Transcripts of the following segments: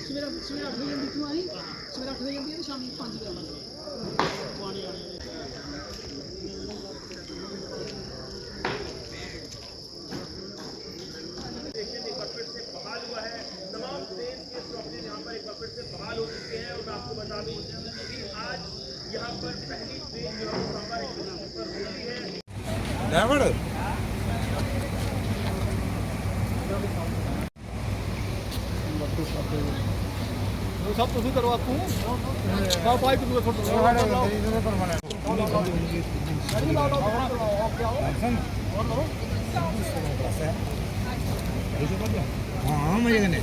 सवेरे 8 बजे जल्दी क्यों आई? सवेरे 8 बजे जल्दी है तो शाम 5 बजे आना। बहाल हो चुके हैं और आपको बता दूं कि आज यहाँ पर पहली ट्रेन जो है सांबा एक्सप्रेस पर रही है। सब तुम करवा तू पाइप हाँ मजे मजे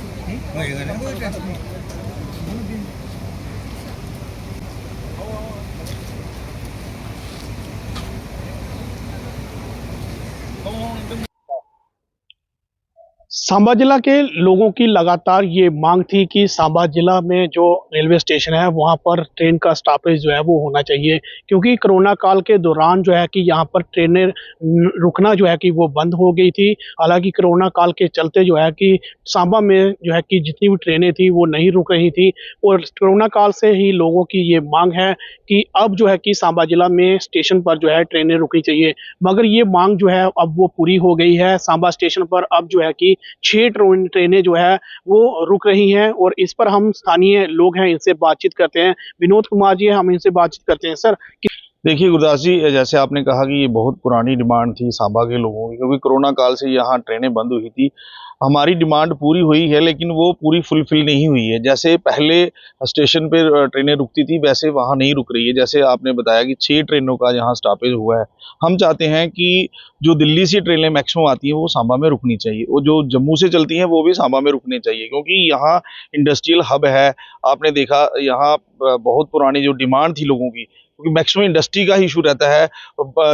सांबा जिला के लोगों की लगातार ये मांग थी कि सांबा जिला में जो रेलवे स्टेशन है वहाँ पर ट्रेन का स्टॉपेज जो है वो होना चाहिए, क्योंकि कोरोना काल के दौरान जो है कि यहाँ पर ट्रेनें रुकना जो है कि वो बंद हो गई थी। हालांकि कोरोना काल के चलते जो है कि सांबा में जो है कि जितनी भी ट्रेनें थी वो नहीं रुक रही थी, और कोरोना काल से ही लोगों की ये मांग है कि अब जो है कि सांबा जिला में स्टेशन पर जो है ट्रेनें रुकनी चाहिए। मगर ये मांग जो है अब वो पूरी हो गई है। सांबा स्टेशन पर अब जो है कि 6 ट्रेनें जो है वो रुक रही हैं, और इस पर हम स्थानीय लोग हैं इनसे बातचीत करते हैं। विनोद कुमार जी, हम इनसे बातचीत करते हैं। सर, देखिए गुरदास जी, जैसे आपने कहा कि ये बहुत पुरानी डिमांड थी सांबा के लोगों की, क्योंकि कोरोना काल से यहाँ ट्रेनें बंद हुई थी। हमारी डिमांड पूरी हुई है, लेकिन वो पूरी फुलफिल नहीं हुई है। जैसे पहले स्टेशन पे ट्रेनें रुकती थी वैसे वहाँ नहीं रुक रही है। जैसे आपने बताया कि 6 ट्रेनों का यहाँ स्टॉपेज हुआ है। हम चाहते हैं कि जो दिल्ली से ट्रेनें मैक्सिमम आती हैं वो सांबा में रुकनी चाहिए, और जो जम्मू से चलती हैं वो भी सांबा में रुकनी चाहिए, क्योंकि यहाँ इंडस्ट्रियल हब है। आपने देखा यहाँ बहुत पुरानी जो डिमांड थी लोगों की, क्योंकि मैक्सिमम इंडस्ट्री का ही इशू रहता है,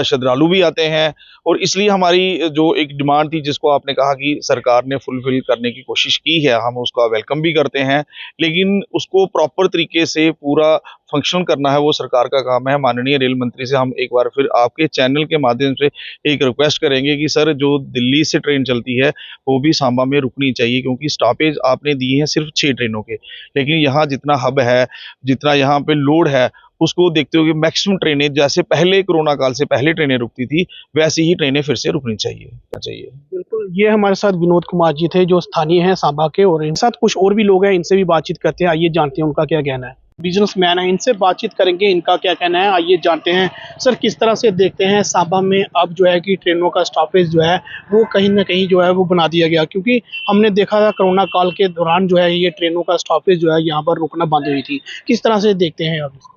श्रद्धालु भी आते हैं, और इसलिए हमारी जो एक डिमांड थी जिसको आपने कहा कि सरकार ने फुलफिल करने की कोशिश की है, हम उसका वेलकम भी करते हैं, लेकिन उसको प्रॉपर तरीके से पूरा फंक्शन करना है वो सरकार का काम है। माननीय रेल मंत्री से हम एक बार फिर आपके चैनल के माध्यम से एक रिक्वेस्ट करेंगे कि सर, जो दिल्ली से ट्रेन चलती है वो भी सांबा में रुकनी चाहिए, क्योंकि स्टॉपेज आपने दिए हैं सिर्फ 6 ट्रेनों के, लेकिन यहाँ जितना हब है, जितना यहाँ पे लोड है, उसको देखते हुए मैक्सिमम ट्रेनें जैसे पहले कोरोना काल से पहले ट्रेनें रुकती थी वैसी ही ट्रेनें फिर से रुकनी चाहिए। बिल्कुल, ये हमारे साथ विनोद कुमार जी थे जो स्थानीय हैं सांबा के, और इनके साथ कुछ और भी लोग हैं, इनसे भी बातचीत करते हैं। आइए जानते हैं उनका क्या कहना है। बिजनेसमैन है, इनसे बातचीत करेंगे, इनका क्या कहना है, आइए जानते हैं। सर, किस तरह से देखते हैं सांबा में अब जो है कि ट्रेनों का स्टॉपेज जो है वो कहीं ना कहीं जो है वो बना दिया गया, क्योंकि हमने देखा था कोरोना काल के दौरान जो है ये ट्रेनों का स्टॉपेज जो है यहाँ पर रुकना बंद हुई थी। किस तरह से देखते हैं आप इसको?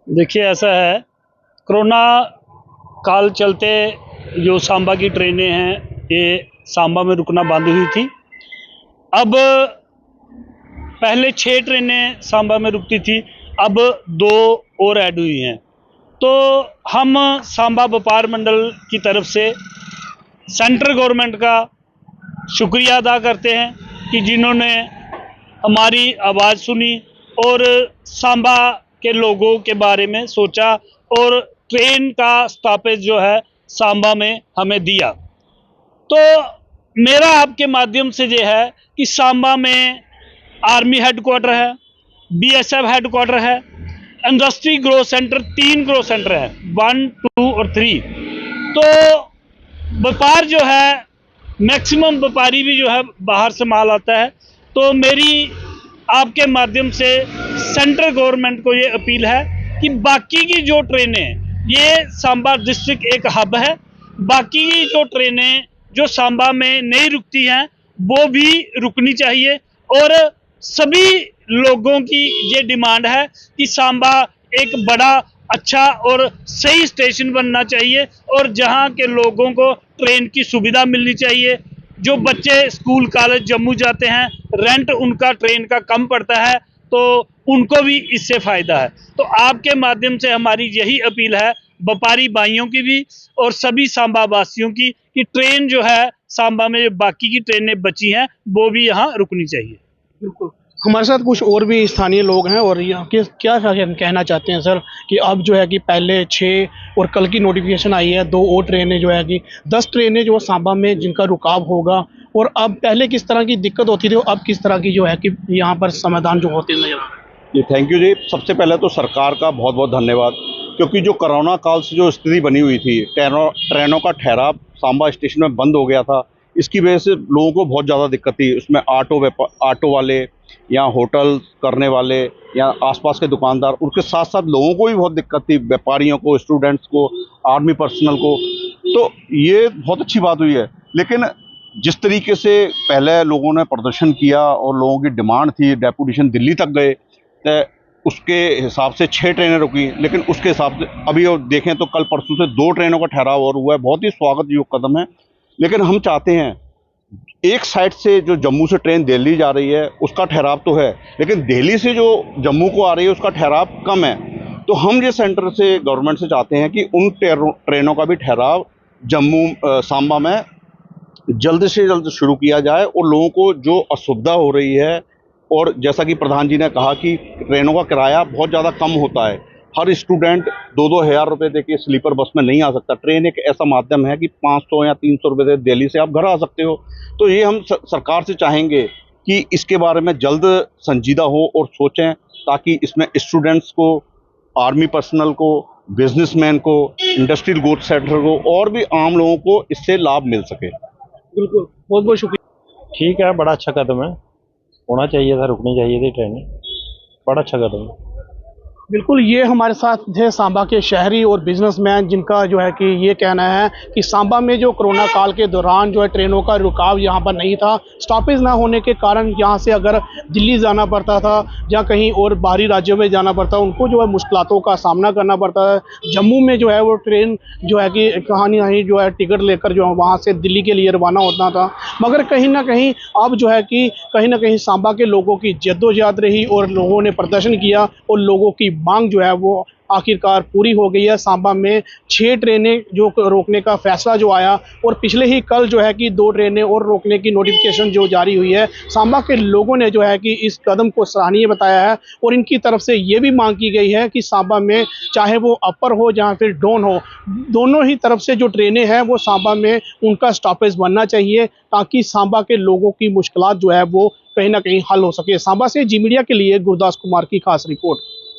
देखिए, ऐसा है, कोरोना काल चलते जो सांबा की ट्रेनें हैं ये सांबा में रुकना बंद हुई थी। अब पहले 6 ट्रेनें सांबा में रुकती थी, अब 2 और ऐड हुई हैं। तो हम सांबा व्यापार मंडल की तरफ से सेंट्रल गवर्नमेंट का शुक्रिया अदा करते हैं कि जिन्होंने हमारी आवाज़ सुनी और सांबा के लोगों के बारे में सोचा और ट्रेन का स्टॉपेज जो है सांबा में हमें दिया। तो मेरा आपके माध्यम से ये है कि सांबा में आर्मी हेडक्वार्टर है, बीएसएफ हेडक्वार्टर है, industry growth centre, 3 growth centre है, 1, 2 और 3। तो व्यापार जो है मैक्सिमम व्यापारी भी जो है बाहर से माल आता है। तो मेरी आपके माध्यम से सेंट्रल गवर्नमेंट को ये अपील है कि बाकी की जो ट्रेनें, ये सांबा डिस्ट्रिक्ट एक हब है, बाकी की जो ट्रेनें जो सांबा में नहीं रुकती हैं वो भी रुकनी चाहिए। और सभी लोगों की ये डिमांड है कि सांबा एक बड़ा अच्छा और सही स्टेशन बनना चाहिए, और जहां के लोगों को ट्रेन की सुविधा मिलनी चाहिए। जो बच्चे स्कूल कॉलेज जम्मू जाते हैं, रेंट उनका ट्रेन का कम पड़ता है, तो उनको भी इससे फ़ायदा है। तो आपके माध्यम से हमारी यही अपील है व्यापारी भाइयों की भी और सभी सांबा वासियों की कि ट्रेन जो है सांबा में जो बाकी की ट्रेनें बची हैं वो भी यहाँ रुकनी चाहिए। बिल्कुल हमारे साथ कुछ और भी स्थानीय लोग हैं और यहाँ के क्या कहना चाहते हैं सर कि अब जो है कि पहले 6 और कल की नोटिफिकेशन आई है 2 और ट्रेनें जो है कि 10 ट्रेनें जो सांबा में जिनका रुकाव होगा, और अब पहले किस तरह की दिक्कत होती थी और अब किस तरह की जो है कि यहाँ पर समाधान जो होते नजर आ रहे हैं। जी थैंक यू जी। सबसे पहले तो सरकार का बहुत बहुत धन्यवाद, क्योंकि जो कोरोना काल से जो स्थिति बनी हुई थी, ट्रेनों का ठहराव सांबा स्टेशन में बंद हो गया था, इसकी वजह से लोगों को बहुत ज़्यादा दिक्कत थी। उसमें ऑटो वाले या होटल करने वाले या आसपास के दुकानदार, उनके साथ साथ लोगों को भी बहुत दिक्कत थी, व्यापारियों को, स्टूडेंट्स को, आर्मी पर्सनल को। तो ये बहुत अच्छी बात हुई है। लेकिन जिस तरीके से पहले लोगों ने प्रदर्शन किया और लोगों की डिमांड थी, डेपुटेशन दिल्ली तक गए, तो उसके हिसाब से 6 ट्रेनें रुकी, लेकिन उसके हिसाब से अभी और देखें तो कल परसों से 2 ट्रेनों का ठहराव और हुआ है। बहुत ही स्वागत योग्य कदम है। लेकिन हम चाहते हैं, एक साइड से जो जम्मू से ट्रेन दिल्ली जा रही है उसका ठहराव तो है, लेकिन दिल्ली से जो जम्मू को आ रही है उसका ठहराव कम है। तो हम ये सेंटर से, गवर्नमेंट से चाहते हैं कि उन ट्रेनों का भी ठहराव जम्मू सांबा में जल्द से जल्द शुरू किया जाए, और लोगों को जो असुविधा हो रही है, और जैसा कि प्रधान जी ने कहा कि ट्रेनों का किराया बहुत ज़्यादा कम होता है, हर स्टूडेंट 2-2 हज़ार रुपये दे के स्लीपर बस में नहीं आ सकता। ट्रेन एक ऐसा माध्यम है कि 500 या 300 रुपये दे दिल्ली से आप घर आ सकते हो। तो ये हम सरकार से चाहेंगे कि इसके बारे में जल्द संजीदा हो और सोचें, ताकि इसमें स्टूडेंट्स को, आर्मी पर्सनल को, बिजनेसमैन को, इंडस्ट्रियल गुड्स सेक्टर को और भी आम लोगों को इससे लाभ मिल सके। बिल्कुल, बहुत बहुत शुक्रिया। ठीक है, बड़ा अच्छा कदम है, होना चाहिए था, रुकनी चाहिए थी ट्रेनें, बड़ा अच्छा कदम है। बिल्कुल, ये हमारे साथ थे सांबा के शहरी और बिजनेसमैन, जिनका जो है कि ये कहना है कि सांबा में जो कोरोना काल के दौरान जो है ट्रेनों का रुकाव यहाँ पर नहीं था। स्टॉपेज ना होने के कारण यहाँ से अगर दिल्ली जाना पड़ता था या कहीं और बाहरी राज्यों में जाना पड़ता, उनको जो है मुश्किलों का सामना करना पड़ता है। जम्मू में जो है वो ट्रेन जो है कि कहानी ही जो है टिकट लेकर जो है वहाँ से दिल्ली के लिए रवाना होता था। मगर कहीं ना कहीं अब जो है कि कहीं ना कहीं सांबा के लोगों की जद्दोजहद रही और लोगों ने प्रदर्शन किया और लोगों की मांग जो है वो आखिरकार पूरी हो गई है। सांबा में 6 ट्रेनें जो रोकने का फैसला जो आया, और पिछले ही कल जो है कि 2 ट्रेनें और रोकने की नोटिफिकेशन जो जारी हुई है। सांबा के लोगों ने जो है कि इस कदम को सराहनीय बताया है, और इनकी तरफ से ये भी मांग की गई है कि सांबा में चाहे वो अपर हो या फिर डाउन हो, दोनों ही तरफ से जो ट्रेनें हैं वो सांबा में उनका स्टॉपेज बनना चाहिए, ताकि सांबा के लोगों की मुश्किलात जो है वो कहीं ना कहीं हल हो सके। सांबा से जी मीडिया के लिए गुरदास कुमार की खास रिपोर्ट।